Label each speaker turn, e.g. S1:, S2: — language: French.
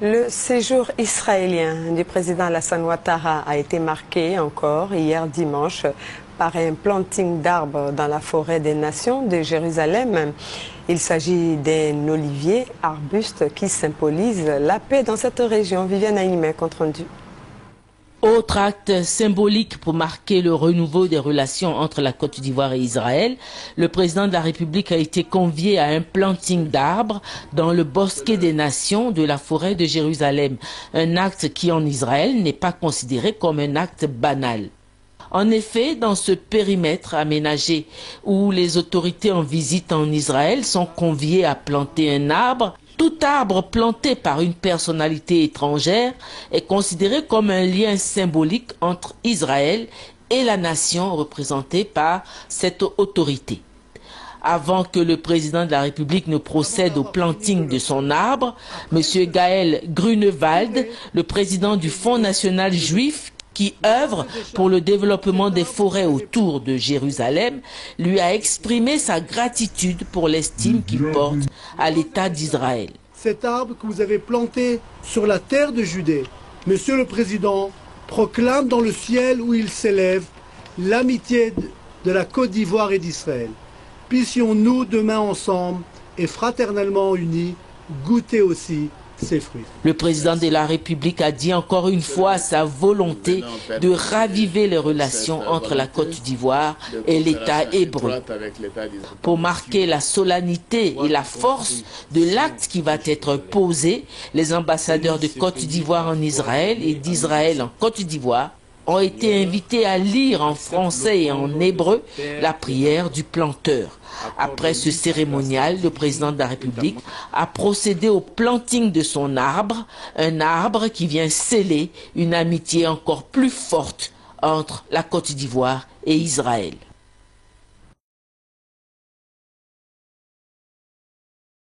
S1: Le séjour israélien du président Alassane Ouattara a été marqué encore hier dimanche par un planting d'arbres dans la forêt des Nations de Jérusalem. Il s'agit d'un olivier arbuste qui symbolise la paix dans cette région. Viviane Aïmé, compte rendu.
S2: Autre acte symbolique pour marquer le renouveau des relations entre la Côte d'Ivoire et Israël, le président de la République a été convié à un planting d'arbres dans le bosquet des Nations de la forêt de Jérusalem. Un acte qui en Israël n'est pas considéré comme un acte banal. En effet, dans ce périmètre aménagé où les autorités en visite en Israël sont conviées à planter un arbre, tout arbre planté par une personnalité étrangère est considéré comme un lien symbolique entre Israël et la nation représentée par cette autorité. Avant que le président de la République ne procède au planting de son arbre, M. Gaël Grunewald, le président du Fonds national juif, qui œuvre pour le développement des forêts autour de Jérusalem, lui a exprimé sa gratitude pour l'estime qu'il porte à l'État d'Israël.
S3: Cet arbre que vous avez planté sur la terre de Judée, Monsieur le Président, proclame dans le ciel où il s'élève l'amitié de la Côte d'Ivoire et d'Israël. Puissions-nous demain ensemble et fraternellement unis goûter aussi ses fruits.
S2: Le président de la République a dit encore une fois sa volonté de raviver les relations entre la Côte d'Ivoire et l'État hébreu. Pour marquer la solennité et la force de l'acte qui va être posé, les ambassadeurs de Côte d'Ivoire en Israël et d'Israël en Côte d'Ivoire ont été invités à lire en français et en hébreu la prière du planteur. Après ce cérémonial, le président de la République a procédé au planting de son arbre, un arbre qui vient sceller une amitié encore plus forte entre la Côte d'Ivoire et Israël.